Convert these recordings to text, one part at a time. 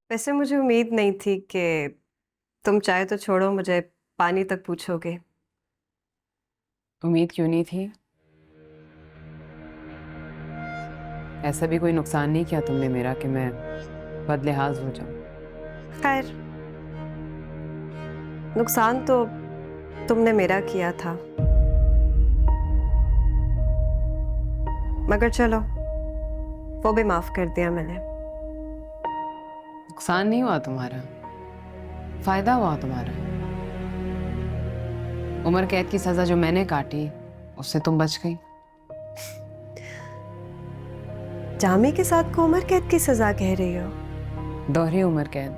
वैसे मुझे उम्मीद नहीं थी कि तुम चाहे तो छोड़ो मुझे पानी तक पूछोगे। उम्मीद क्यों नहीं थी? ऐसा भी कोई नुकसान नहीं किया तुमने मेरा कि मैं बदलिहाज हो जाऊं। खैर, नुकसान तो तुमने मेरा किया था, मगर चलो वो भी माफ कर दिया मैंने। नुकसान नहीं हुआ तुम्हारा, फायदा हुआ तुम्हारा। उम्र कैद की सजा जो मैंने काटी उससे तुम बच गई। जामी के साथ को उम्र कैद की सजा कह रही हो? दोहरी उम्र कैद।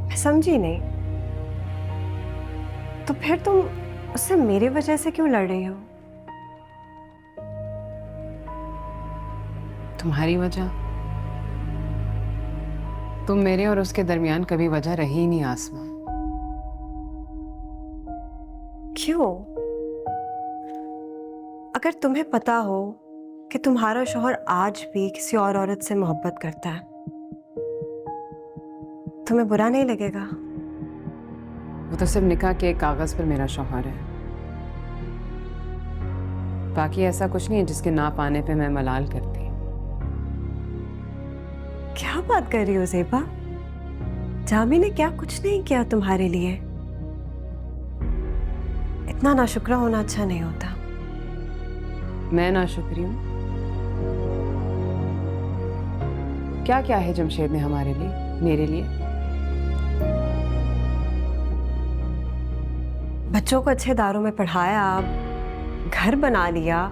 मैं समझी नहीं। तो फिर तुम उससे मेरी वजह से क्यों लड़ रही हो? तुम्हारी वजह? तुम मेरे और उसके दरमियान कभी वजह रही ही नहीं आसमा। क्यों? अगर तुम्हें पता हो कि तुम्हारा शौहर आज भी किसी और औरत से मोहब्बत करता है, तुम्हें बुरा नहीं लगेगा? वो तो सिर्फ निकाह के एक कागज पर मेरा शौहर है। बाकी ऐसा कुछ नहीं है जिसके ना पाने पे मैं मलाल करती। क्या बात कर रही हो ज़ेबा? जामी ने क्या कुछ नहीं किया तुम्हारे लिए? इतना नाशुक्रा होना अच्छा नहीं होता। मैं नाशुक्री हूं? क्या क्या है जमशेद ने हमारे लिए, मेरे लिए? बच्चों को अच्छे दारों में पढ़ाया, घर बना लिया।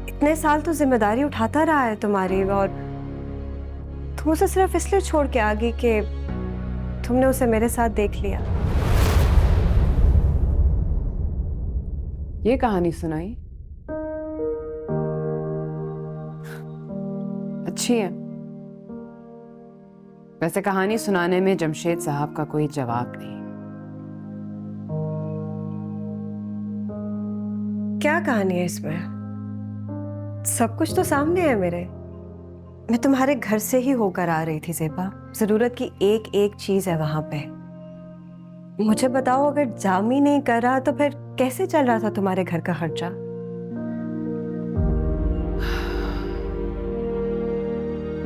इतने साल तो जिम्मेदारी उठाता रहा है तुम्हारी, और तुम उसे सिर्फ इसलिए छोड़ के आ गई कि तुमने उसे मेरे साथ देख लिया। ये कहानी सुनाई? अच्छी है। वैसे कहानी सुनाने में जमशेद साहब का कोई जवाब नहीं। क्या कहानी है इसमें? सब कुछ तो सामने है मेरे। मैं तुम्हारे घर से ही होकर आ रही थी ज़ेबा। जरूरत की एक एक चीज है वहां पे। मुझे बताओ, अगर जामी नहीं कर रहा तो फिर कैसे चल रहा था तुम्हारे घर का खर्चा?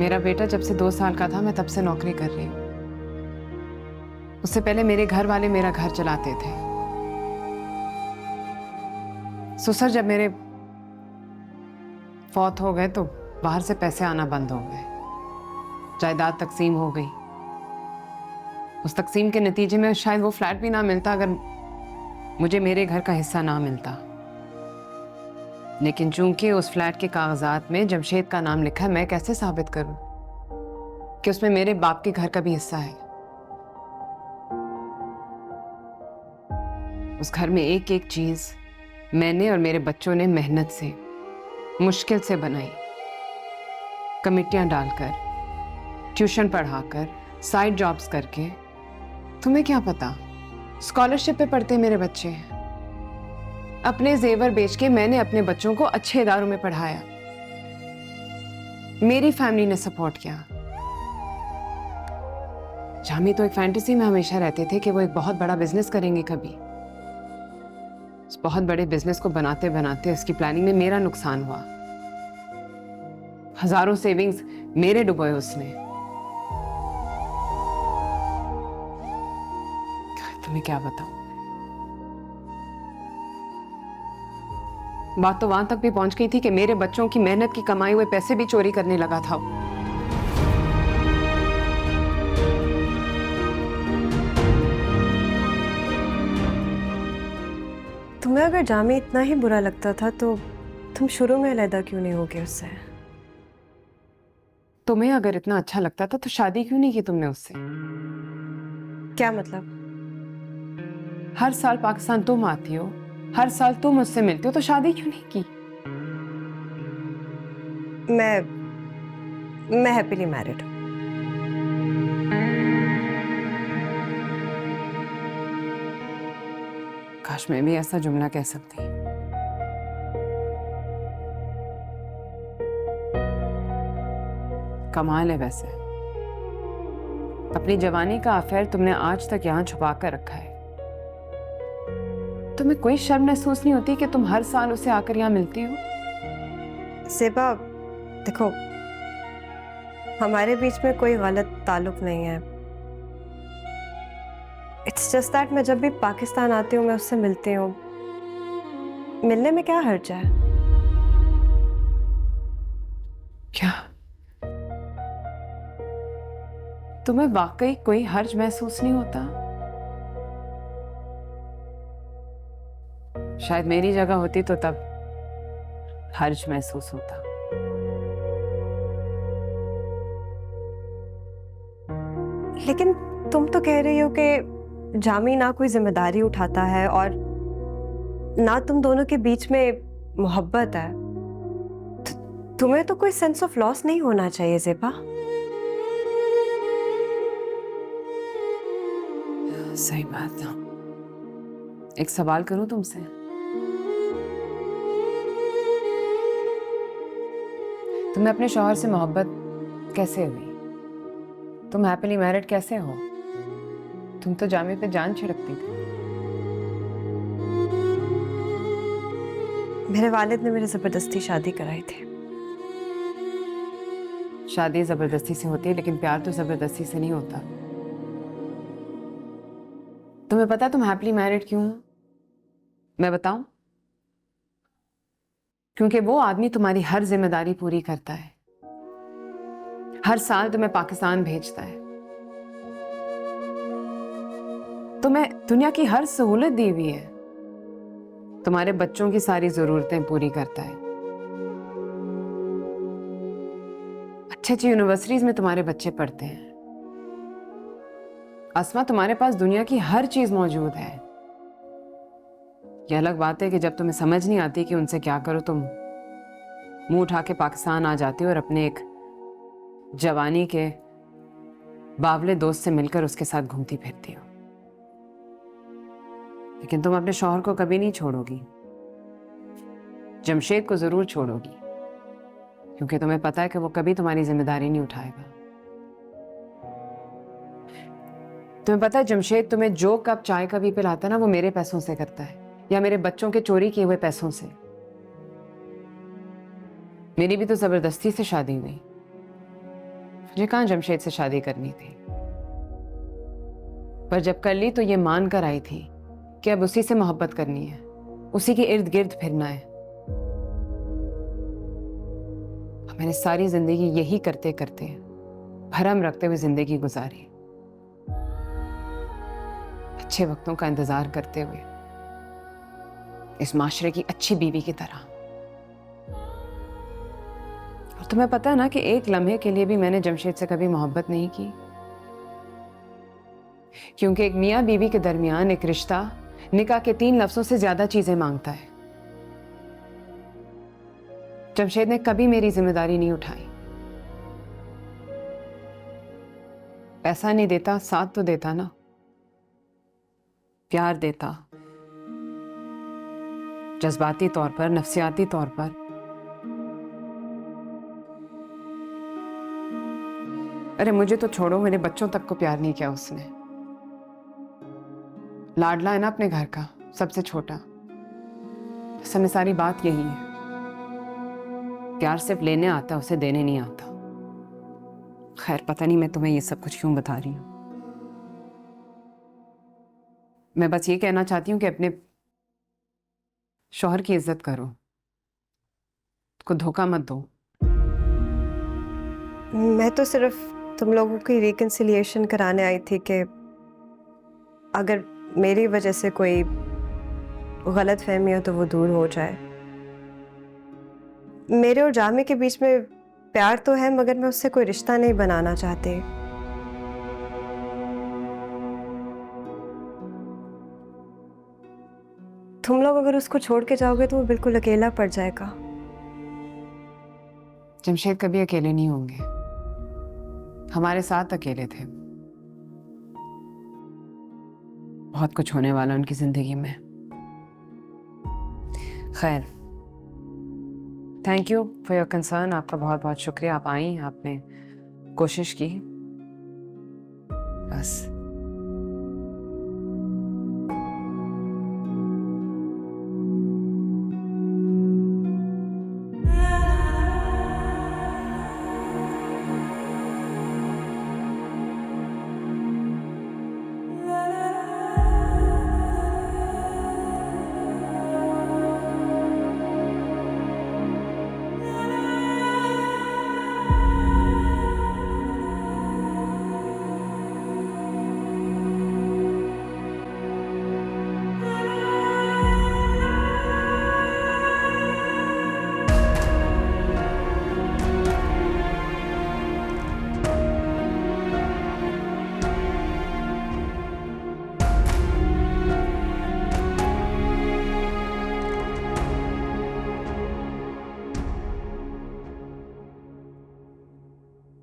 मेरा बेटा जब से 2 साल का था मैं तब से नौकरी कर रही हूँ। उससे पहले मेरे घर वाले मेरा घर चलाते थे। ससुर जब मेरे फौत हो गए तो बाहर से पैसे आना बंद हो गए। जायदाद तकसीम हो गई। उस तकसीम के नतीजे में शायद वो फ्लैट भी ना मिलता अगर मुझे मेरे घर का हिस्सा ना मिलता। लेकिन चूंकि उस फ्लैट के कागजात में जमशेद का नाम लिखा है, मैं कैसे साबित करूं कि उसमें मेरे बाप के घर का भी हिस्सा है? उस घर में एक एक चीज मैंने और मेरे बच्चों ने मेहनत से, मुश्किल से बनाई। कमिटियां डालकर, ट्यूशन पढ़ाकर, साइड जॉब्स करके। तुम्हें क्या पता, स्कॉलरशिप पे पढ़ते मेरे बच्चे। अपने जेवर बेच के मैंने अपने बच्चों को अच्छे इदारों में पढ़ाया। मेरी फैमिली ने सपोर्ट किया। जामी तो एक फैंटेसी में हमेशा रहते थे कि वो एक बहुत बड़ा बिजनेस करेंगे कभी। उस बहुत बड़े बिजनेस को बनाते बनाते उसकी प्लानिंग में मेरा नुकसान हुआ। हजारों सेविंग्स मेरे डुबोए उसने। तुम्हें क्या बताऊं? बात तो वहां तक भी पहुंच गई थी कि मेरे बच्चों की मेहनत की कमाई हुए पैसे भी चोरी करने लगा था। तुम्हें अगर जामी इतना ही बुरा लगता था तो तुम शुरू में अलहदा क्यों नहीं होगे उससे? तुम्हें अगर इतना अच्छा लगता था तो शादी क्यों नहीं की तुमने उससे? क्या मतलब? हर साल पाकिस्तान तुम आती हो, हर साल तुम उससे मिलते हो, तो शादी क्यों नहीं की? मैं मैं हैप्पीली मैरिड हूँ। काश मैं भी ऐसा जुमला कह सकती। कमाल है वैसे, अपनी जवानी का अफेयर तुमने आज तक यहाँ छुपा कर रखा है। तुम्हें कोई शर्म महसूस नहीं होती कि तुम हर साल उसे आकर यहाँ मिलती हो? सेबा, देखो, हमारे बीच में कोई गलत ताल्लुक नहीं है। इट्स जस्ट दैट मैं जब भी पाकिस्तान आती हूँ मैं उससे मिलती हूँ। मिलने में क्या हर्ज है? क्या तुम्हें वाकई कोई हर्ज महसूस नहीं होता? शायद मेरी जगह होती तो तब हर्ज महसूस होता। लेकिन तुम तो कह रही हो कि जामी ना कोई जिम्मेदारी उठाता है और ना तुम दोनों के बीच में मोहब्बत है। तुम्हें तो कोई सेंस ऑफ लॉस नहीं होना चाहिए ज़ेबा। सही बात है। एक सवाल करूं तुमसे? तुम्हें अपने शौहर से मोहब्बत कैसे हुई? तुम हैप्पीली मैरिड कैसे हो? तुम तो जामे पे जान छिड़कती थी। मेरे वालिद ने मेरे जबरदस्ती शादी कराई थी। शादी जबरदस्ती से होती है, लेकिन प्यार तो जबरदस्ती से नहीं होता। तुम्हें पता है तुम हैप्पीली मैरिड क्यों हो? मैं बताऊं? क्योंकि वो आदमी तुम्हारी हर जिम्मेदारी पूरी करता है, हर साल तुम्हें पाकिस्तान भेजता है, तुम्हें दुनिया की हर सहूलत दी हुई है, तुम्हारे बच्चों की सारी जरूरतें पूरी करता है, अच्छी अच्छी यूनिवर्सिटीज में तुम्हारे बच्चे पढ़ते हैं। अस्मा, तुम्हारे पास दुनिया की हर चीज मौजूद है। यह अलग बात है कि जब तुम्हें समझ नहीं आती कि उनसे क्या करो, तुम मुंह उठा के पाकिस्तान आ जाती हो और अपने एक जवानी के बावले दोस्त से मिलकर उसके साथ घूमती फिरती हो। लेकिन तुम अपने शौहर को कभी नहीं छोड़ोगी। जमशेद को जरूर छोड़ोगी, क्योंकि तुम्हें पता है कि वो कभी तुम्हारी जिम्मेदारी नहीं उठाएगा। तुम्हें पता है जमशेद तुम्हें जो कप चाय का भी पिलाता है ना, वो मेरे पैसों से करता है, या मेरे बच्चों के चोरी किए हुए पैसों से। मेरी भी तो जबरदस्ती से शादी हुई। मुझे कहां जमशेद से शादी करनी थी, पर जब कर ली तो ये मान कर आई थी कि अब उसी से मोहब्बत करनी है, उसी के इर्द गिर्द फिरना है। मैंने सारी जिंदगी यही करते करते भरम रखते हुए जिंदगी गुजारी, अच्छे वक्तों का इंतजार करते हुए, इस माशरे की अच्छी बीवी की तरह। और तुम्हें पता है ना कि एक लम्हे के लिए भी मैंने जमशेद से कभी मोहब्बत नहीं की, क्योंकि एक मियां बीवी के दरमियान एक रिश्ता निकाह के 3 लफ्जों से ज्यादा चीजें मांगता है। जमशेद ने कभी मेरी जिम्मेदारी नहीं उठाई। पैसा नहीं देता, साथ तो देता ना, प्यार देता, जज्बाती तौर पर, नफ्सियाती तौर पर। अरे मुझे तो छोड़ो, मेरे बच्चों तक को प्यार नहीं किया उसने। लाडला है ना अपने घर का, सबसे छोटा। असल में सारी बात यही है, प्यार सिर्फ लेने आता, उसे देने नहीं आता। खैर, पता नहीं मैं तुम्हें ये सब कुछ क्यों बता रही हूं। मैं बस ये कहना चाहती हूँ कि अपने शौहर की इज्जत करो, उसको धोखा मत दो। मैं तो सिर्फ तुम लोगों की रिकन्सिलिएशन कराने आई थी कि अगर मेरी वजह से कोई गलत फहमी हो तो वो दूर हो जाए। मेरे और जामे के बीच में प्यार तो है, मगर मैं उससे कोई रिश्ता नहीं बनाना चाहती। तुम लोग अगर उसको छोड़ के जाओगे तो वो बिल्कुल अकेला पड़ जाएगा। जमशेद कभी अकेले नहीं होंगे, हमारे साथ अकेले थे। बहुत कुछ होने वाला उनकी जिंदगी में। खैर, thank you for your concern. आपका बहुत बहुत शुक्रिया, आप आई, आपने कोशिश की, बस।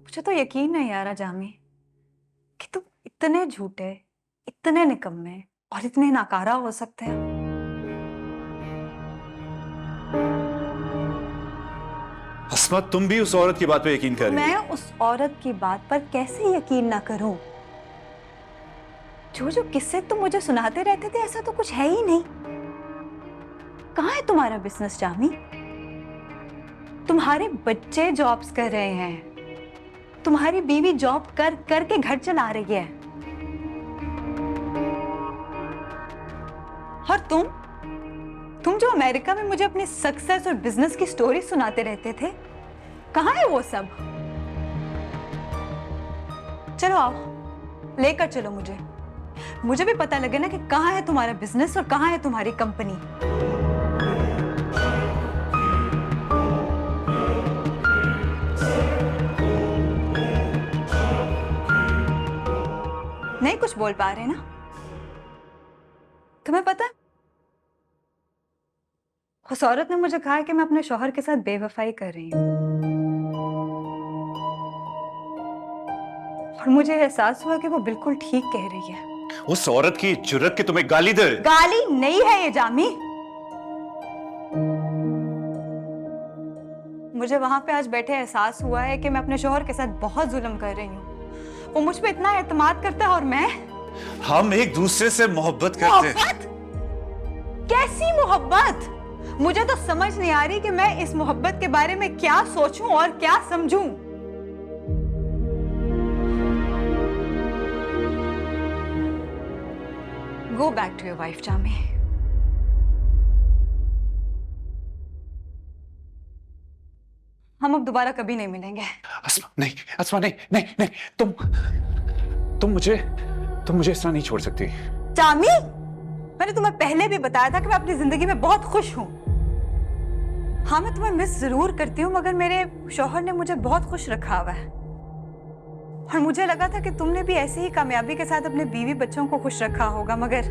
मुझे तो यकीन नहीं आ रहा जामी कि तुम इतने झूठे, इतने निकम्मे और इतने नाकारा हो सकते हैं। अस्मा, तुम भी उस औरत की बात पे यकीन कर रही मैं हो? उस औरत की बात पर कैसे यकीन ना करूं? जो जो किस्से तुम मुझे सुनाते रहते थे, ऐसा तो कुछ है ही नहीं। कहाँ है तुम्हारा बिजनेस जामी? तुम्हारे बच्चे जॉब्स कर रहे हैं, तुम्हारी बीवी जॉब कर करके घर चला रही है, और तुम जो अमेरिका में मुझे अपनी सक्सेस और बिजनेस की स्टोरी सुनाते रहते थे, कहाँ है वो सब? चलो आओ, लेकर चलो मुझे भी पता लगे ना कि कहाँ है तुम्हारा बिजनेस और कहाँ है तुम्हारी कंपनी। नहीं कुछ बोल पा रहे ना? तुम्हें पता है, उस औरत ने मुझे कहा कि मैं अपने शौहर के साथ बेवफाई कर रही हूँ, और मुझे एहसास हुआ कि वो बिल्कुल ठीक कह रही है। उस औरत की जुर्रत की तुम्हें गाली दे? गाली नहीं है ये जामी। मुझे वहां पे आज बैठे एहसास हुआ है कि मैं अपने शौहर के साथ बहुत जुल्म कर रही हूँ। वो मुझ पे इतना एतमाद करता है और मैं। हम एक दूसरे से मोहब्बत करते हैं। मोहब्बत? कैसी मोहब्बत? मुझे तो समझ नहीं आ रही कि मैं इस मोहब्बत के बारे में क्या सोचूं और क्या समझूं। Go back to your wife, Jami. हम अब दोबारा कभी नहीं मिलेंगे। अस्मा नहीं, अस्मा नहीं, नहीं, नहीं, तुम मुझे इस तरह नहीं छोड़ सकती। जामी, मैंने तुम्हें पहले भी बताया था कि मैं अपनी जिंदगी में बहुत खुश हूं। हाँ, मैं तुम्हें मिस जरूर करती हूँ, मगर मेरे शौहर ने मुझे बहुत खुश रखा हुआ है, और मुझे लगा था कि तुमने भी ऐसी ही कामयाबी के साथ अपने बीवी बच्चों को खुश रखा होगा, मगर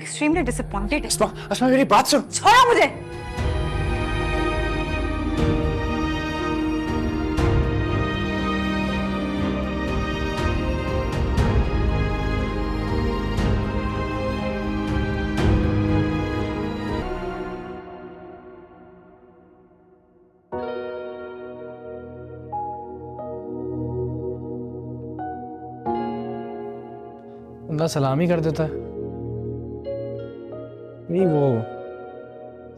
एक्सट्रीमली डिसअपॉइंटेड। अस्मा, मेरी बात सुन। छोड़ो मुझे। बंदा सलाम ही कर देता है। नहीं, वो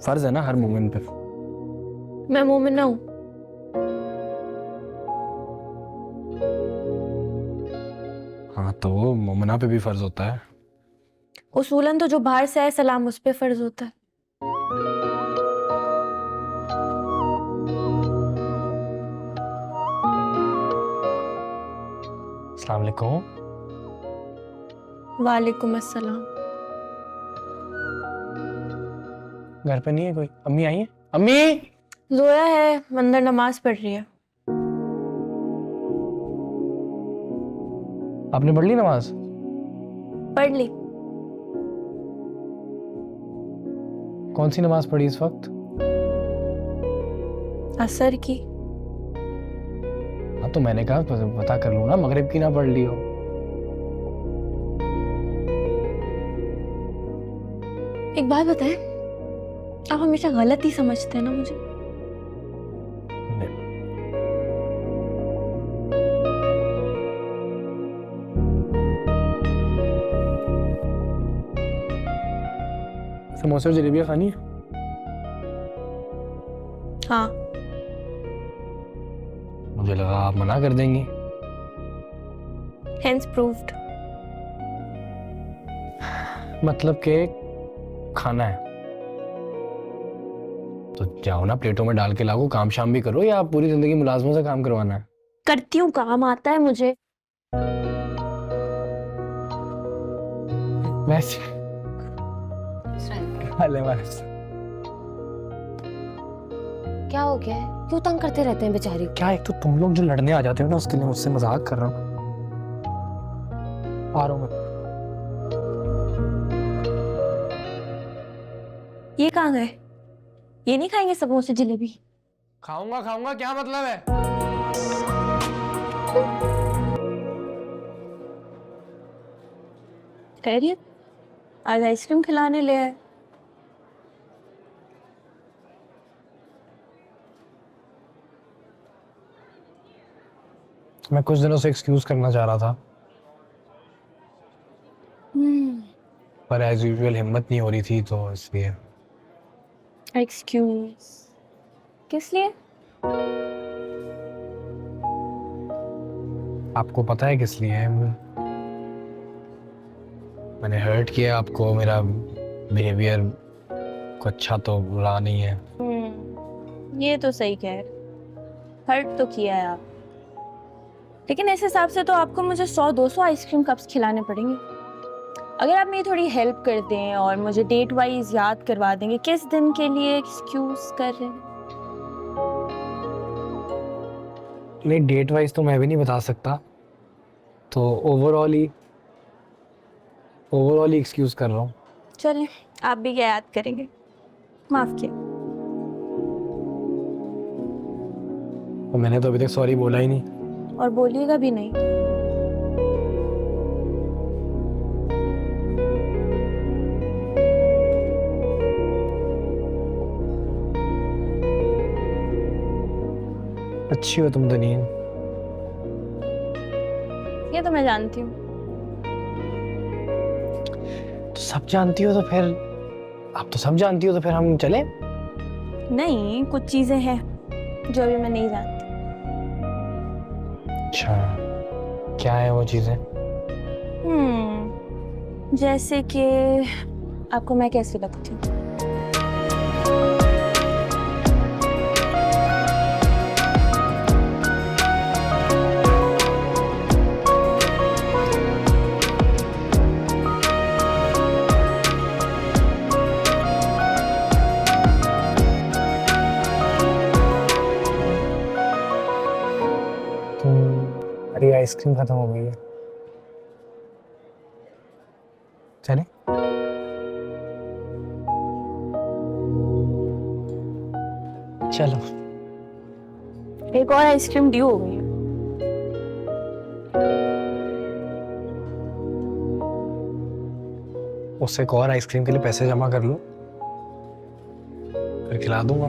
फर्ज है ना हर मोमिन पे। मैं मोमिन ना हूँ। हाँ, तो मोमिना पे भी फर्ज होता है। उसूलन तो जो बाहर से आए सलाम उस पे फर्ज होता है। अस्सलाम वालेकुम। वालेकुम अस्सलाम। घर पे नहीं है कोई? अम्मी आई है? अम्मी! जोया है, अंदर नमाज पढ़ रही है। आपने पढ़ ली नमाज? पढ़ ली। कौन सी नमाज पढ़ी इस वक्त? असर की। हाँ, तो मैंने कहा पता कर लूँ ना, मगरिब की ना पढ़ ली हो। एक बात बताएं, आप हमेशा गलत ही समझते हैं ना मुझे? समोसे और जलेबियाँ खानी है? हाँ। मुझे लगा आप मना कर देंगी। Hence proved. मतलब कि खाना है तो जाओ ना, प्लेटों में डाल के लाओ, काम शाम भी करो, या आप पूरी जिंदगी मुलाजमों से काम करवाना है? करती हूँ, काम आता है मुझे। वैसे हाले बस। क्या हो गया है? क्यों तंग करते रहते हैं बेचारी को? क्या, एक तो तुम लोग जो लड़ने आ जाते हो ना, उसके लिए मुझसे मजाक कर रहा हूँ। आ रहा हूँ मैं। ये कहाँ गए? ये नहीं खाएंगे समोसे जलेबी? खाऊंगा खाऊंगा, क्या मतलब है? खैरियत? आज आइसक्रीम खिलाने ले आए। मैं कुछ दिनों से एक्सक्यूज करना चाह रहा था, पर एज यूजुअल हिम्मत नहीं हो रही थी, तो इसलिए। एक्सक्यूज किस लिए? आपको पता है किस लिए है? मैंने हर्ट किया आपको, मेरा बिहेवियर को अच्छा तो बुरा नहीं है। ये तो सही कह रहे, हर्ट तो किया है आप, लेकिन इस हिसाब से तो आपको मुझे 100-200 आइसक्रीम कप्स खिलाने पड़ेंगे। अगर आप मेरी थोड़ी हेल्प कर दें और मुझे डेट वाइज याद करवा देंगे किस दिन के लिए एक्सक्यूज कर रहे हैं। नहीं, डेट वाइज तो मैं भी नहीं बता सकता, तो ओवरऑल ही एक्सक्यूज कर रहा हूँ। चलें, आप भी क्या याद करेंगे, माफ किया। और मैंने तो अभी तक सॉरी बोला ही नहीं। और बोलिएगा भी नहीं। अच्छी हो तुम दनीन। ये तो मैं जानती हूँ। तो सब जानती हो तो फिर, आप तो सब जानती हो तो फिर हम चले? नहीं, कुछ चीजें हैं जो अभी मैं नहीं जानती। अच्छा, क्या है वो चीजें? जैसे कि आपको मैं कैसी लगती हूँ? अरे आइसक्रीम खत्म हो गई है, चले? चलो। एक और आइसक्रीम ड्यू हो गई है। उससे एक और आइसक्रीम के लिए पैसे जमा कर लो, फिर खिला दूंगा।